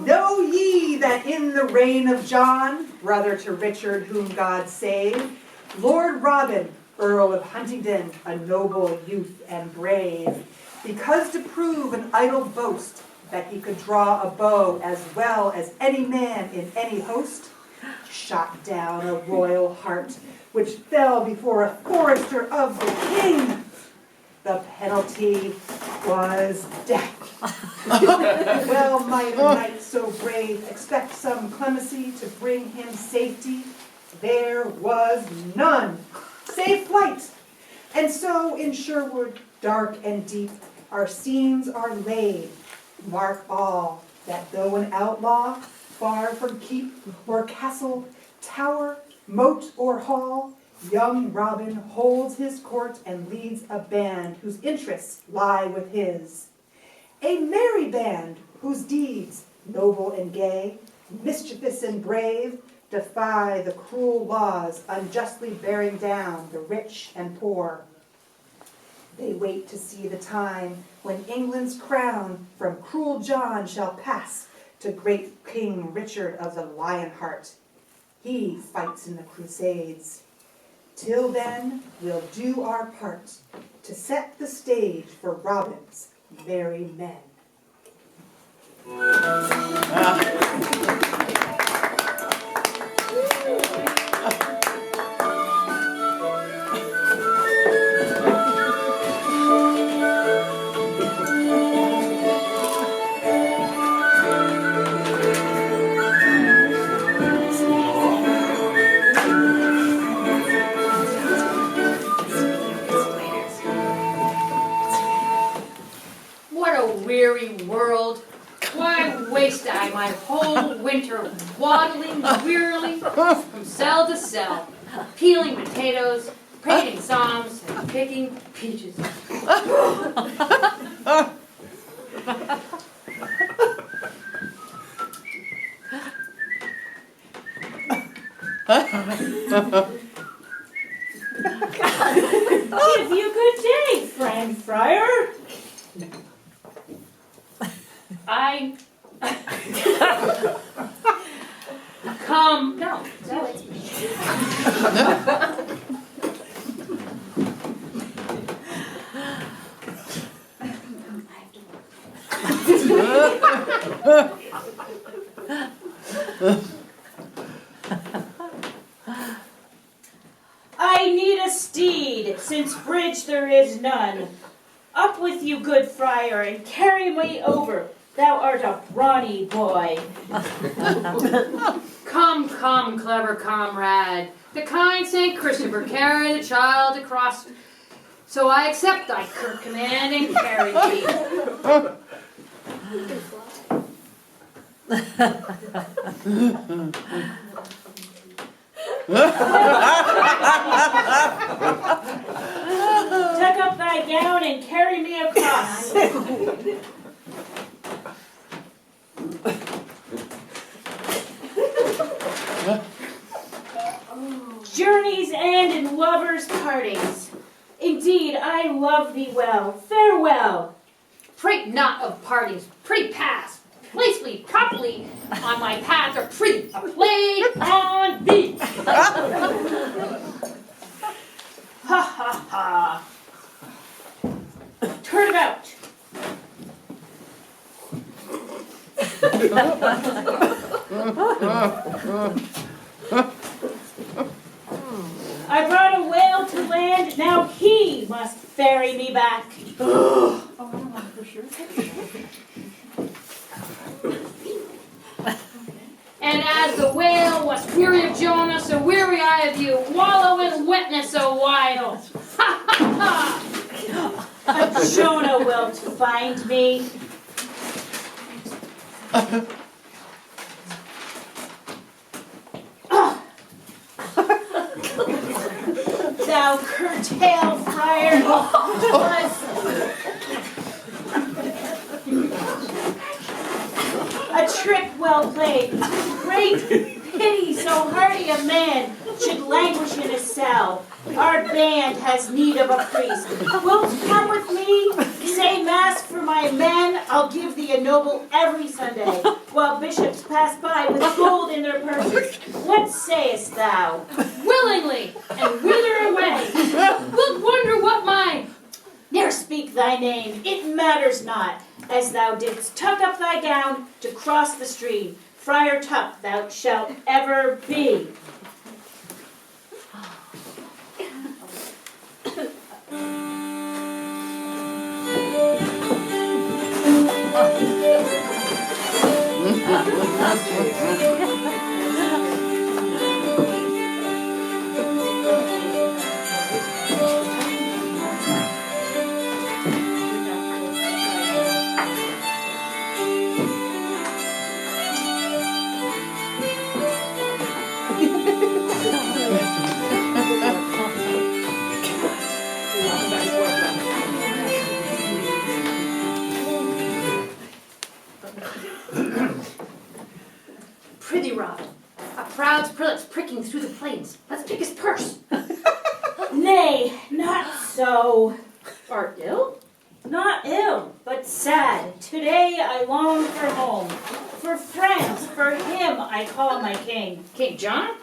Know ye that in the reign of John, brother to Richard whom God saved, Lord Robin, Earl of Huntingdon, a noble youth and brave, because to prove an idle boast that he could draw a bow as well as any man in any host, shot down a royal hart which fell before a forester of the king. The penalty was death. Well might a knight so brave expect some clemency to bring him safety. There was none, save flight. And so in Sherwood, dark and deep, our scenes are laid. Mark all, that though an outlaw, far from keep or castle, tower, moat or hall, young Robin holds his court and leads a band whose interests lie with his. A merry band whose deeds, noble and gay, mischievous and brave, defy the cruel laws unjustly bearing down the rich and poor. They wait to see the time when England's crown from cruel John shall pass to great King Richard of the Lionheart. He fights in the Crusades. Till then, we'll do our part to set the stage for Robin's merry men. Weary world, why waste I my whole winter waddling wearily from cell to cell, peeling potatoes, praying psalms, and picking peaches. Give you good day, friend Friar. Come, no. I need a steed, since bridge there is none. Up with you, good friar, and carry me over. Thou art a brawny boy. Come, come, clever comrade. The kind St. Christopher carried the child across. So I accept thy curt command and carry thee. Tuck up thy gown and carry me across. Journeys end in lovers' partings. Indeed, I love thee well. Farewell. Prate not of partings, pretty pass. Place me properly on my path, or pretty a plague on thee. Ha ha ha. Turn about. I brought a whale to land, now he must ferry me back. And as the whale was weary of Jonah, so weary I of you. Wallow in wetness a while. Ha ha ha! A Jonah wilt find me. Thou curtail friar, a trick well played. Great pity so hardy a man should languish in a cell. Our band has need of a priest. Wilt come with me? Say mass ask for my men, I'll give thee a noble every Sunday, while bishops pass by with gold in their purses. What sayest thou? Willingly, and whither away? Wilt wonder what mine. Ne'er speak thy name, it matters not, as thou didst tuck up thy gown to cross the stream. Friar Tuck thou shalt ever be. Prithee, Robin, a proud prelate's pricking through the plains. Let's pick his purse. Nay, not so. Art ill? Not ill, but sad. Today I long for home, for friends, for him I call my king. King John?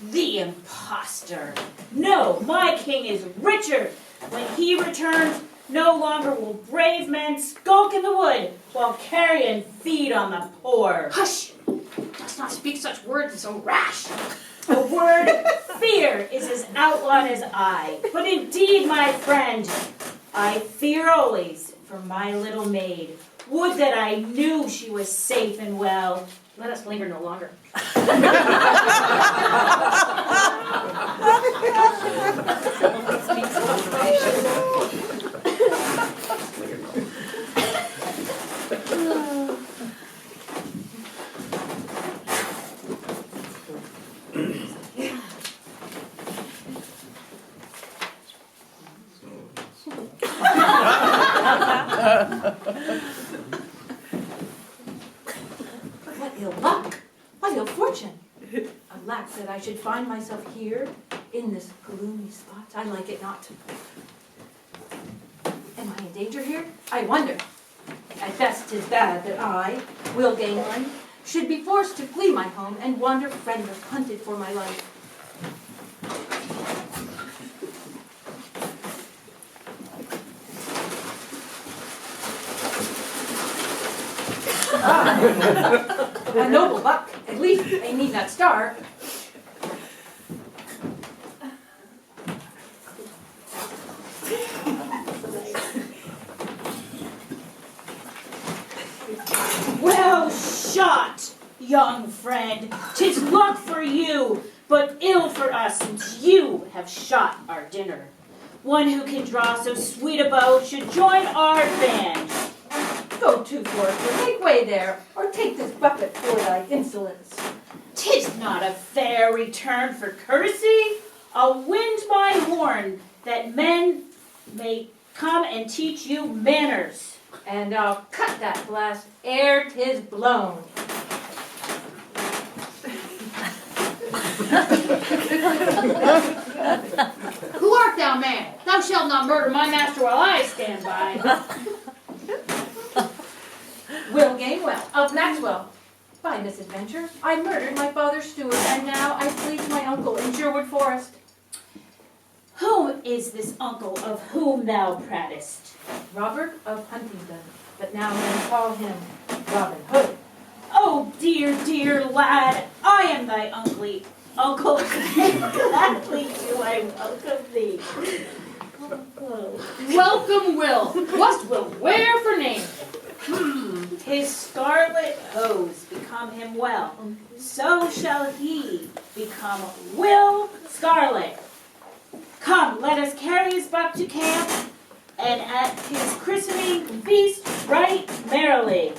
The impostor. No, my king is Richard. When he returns, no longer will brave men skulk in the wood while carrion feed on the poor. Hush! Dost not speak such words so rash. The word fear is as outlawed as I. But indeed, my friend, I fear always for my little maid. Would that I knew she was safe and well. Let us linger no longer. What ill luck! What ill fortune! Alack, that I should find myself here, in this gloomy spot. I like it not. Am I in danger here? I wonder. At best 'tis bad that I, Will Gamelin, should be forced to flee my home and wander friendless, hunted for my life. A noble buck. At least they need not starve. Well shot, young friend. 'Tis luck for you, but ill for us, since you have shot our dinner. One who can draw so sweet a bow should join our band. Go to, Forester, make way there, or take this buffet for thy insolence. 'Tis not a fair return for courtesy. I'll wind my horn, that men may come and teach you manners. And I'll cut that blast ere 'tis blown. Who art thou, man? Thou shalt not murder my master while I stand by. Will Gamewell of Maxwell. By misadventure, I murdered my father's steward, and now I flee to my uncle in Sherwood Forest. Who is this uncle of whom thou pratest? Robert of Huntingdon, but now men call him Robin Hood. Oh, dear, dear lad, I am thy uncle. Uncle, gladly do I welcome thee. Welcome, Will. What will wear for name? His scarlet hose become him well. So shall he become Will Scarlet. Come, let us carry his buck to camp, and at his christening feast right merrily.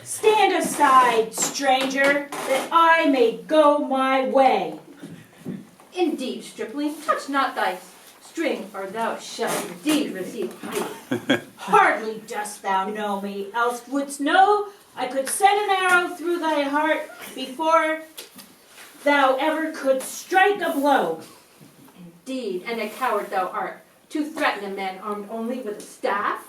Stand aside, stranger, that I may go my way. Indeed, stripling, touch not thy string, or thou shalt indeed receive hiding. Hardly dost thou know me, else wouldst know I could send an arrow through thy heart before thou ever couldst strike a blow. Indeed, and a coward thou art, to threaten a man armed only with a staff.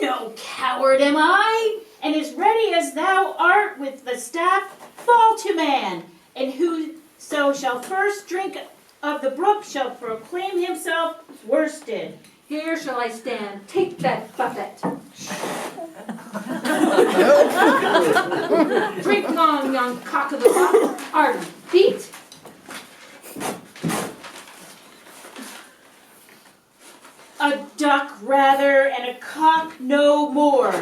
No coward am I, and as ready as thou art with the staff, fall to man, and whoso shall first drink of the brook shall proclaim himself worsted. Here shall I stand, take that buffet. Drink on, young cock of the walk, ardent beat. A duck rather, and a cock no more.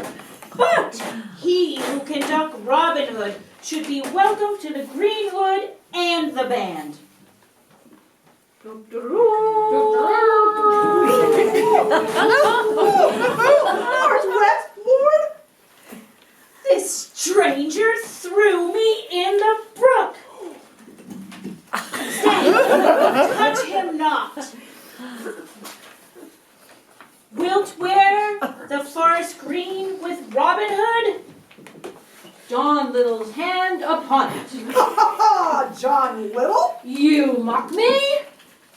But he who can duck Robin Hood should be welcome to the green hood and the band. Ours wet, Lord? This stranger threw me in the brook. Stay, touch him not. Wilt wear the forest green with Robin Hood? John Little's hand upon it. Ha ha ha! John Little? You mock me?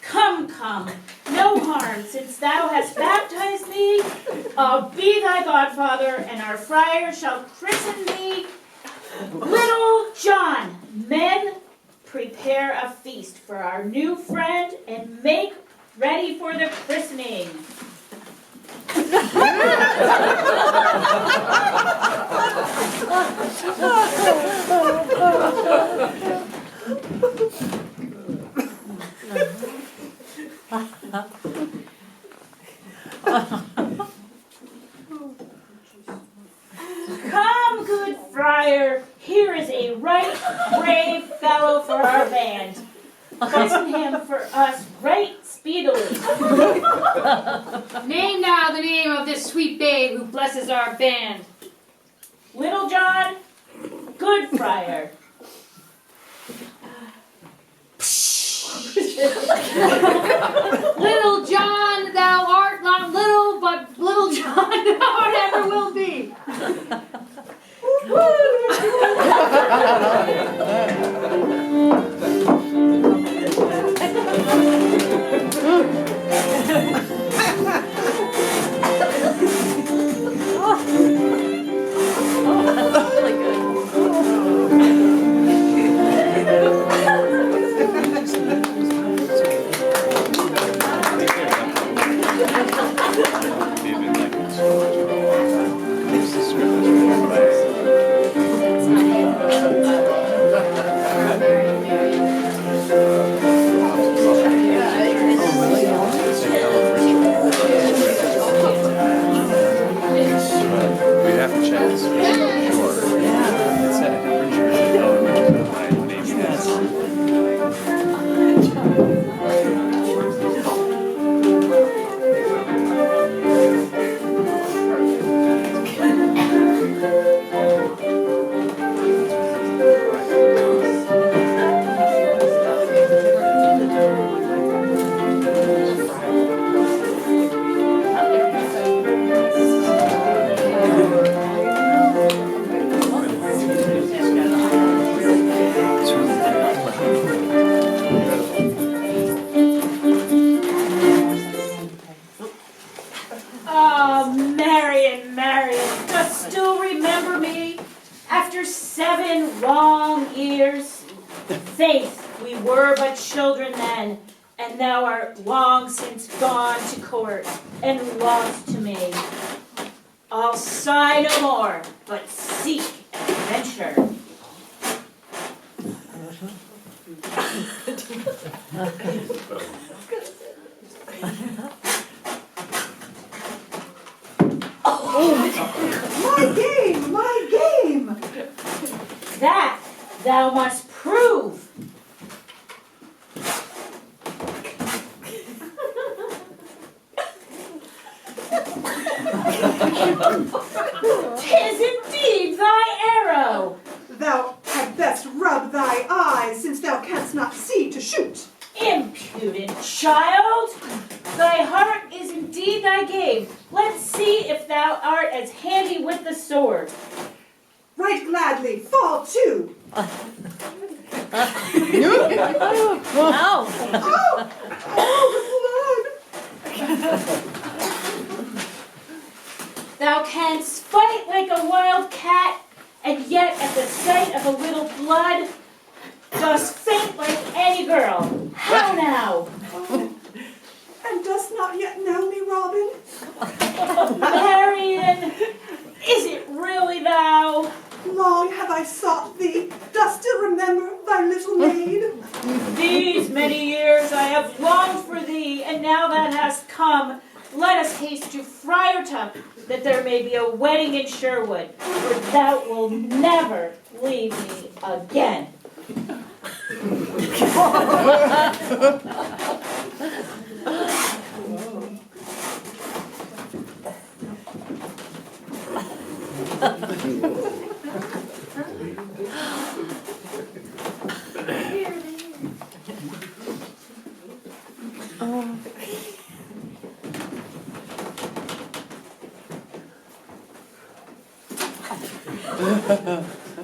Come, come, no harm, since thou hast baptized me. I'll be thy godfather, and our friar shall christen thee Little John. Men, prepare a feast for our new friend, and make ready for the christening. Come, good friar, here is a right brave fellow for our band. Christen him for us right speedily. Name now the name of this sweet babe who blesses our band. Little John, good friar. Little John, thou art not little, but Little John thou ever will be. remember me? After 7 long years? Faith, we were but children then, and thou art long since gone to court, and lost to me. I'll sigh no more, but seek adventure. My game, my game! That thou must prove. 'Tis indeed thy arrow. Thou had best rub thy eyes, since thou canst not see to shoot. Impudent child, thy heart is indeed thy game. Let's see if thou art as handy with the sword. Right gladly, fall to. Ow. Oh, Thou canst fight like a wild cat, and yet at the sight of a little blood, dost faint like any girl. How now? oh. And dost not yet know me, Robin? Marion, is it really thou? Long have I sought thee. Dost still remember thy little maid? These many years I have longed for thee, and now that hast come, let us haste to Friartuck, that there may be a wedding in Sherwood, for thou wilt never leave me again.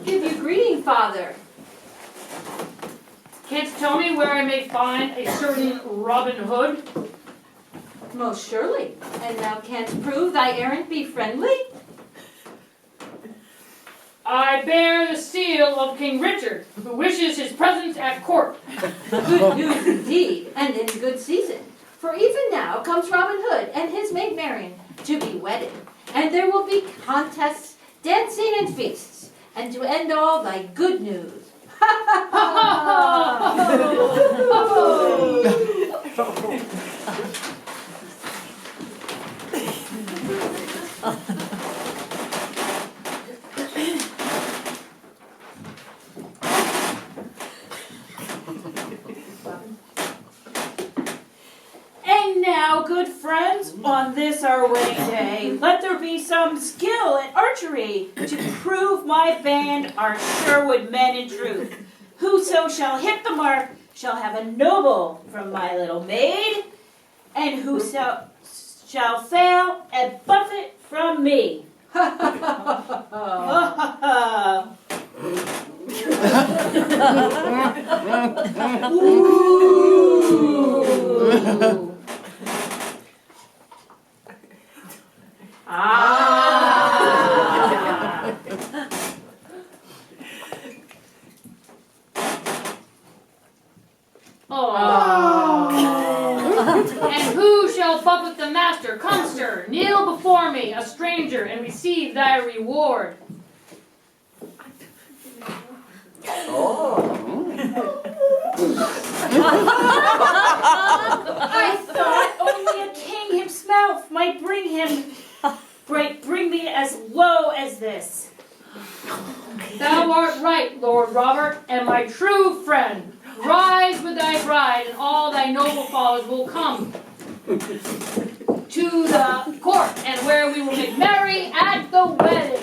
Give you greeting, Father. Canst tell me where I may find a certain Robin Hood? Most surely. And thou canst prove thy errand be friendly? I bear the seal of King Richard, who wishes his presence at court. Good news indeed, and in good season. For even now comes Robin Hood and his maid Marion to be wedded. And there will be contests, dancing, and feasts. And to end all, thy good news. And now, good friends, on this our wedding day, let there be some skill at archery to prove my band are Sherwood men in truth. Whoso shall hit the mark shall have a noble from my little maid, and whoso shall fail, a buffet from me. Ooh. Ah. Oh. And who shall buffet the master? Come, stir, kneel before me, a stranger, and receive thy reward. I thought only a king himself might bring me as low as this. Thou art right, Lord Robert, and my true friend. Rise with thy bride, and all thy noble followers will come to the court, and where we will make merry at the wedding.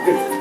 Yes.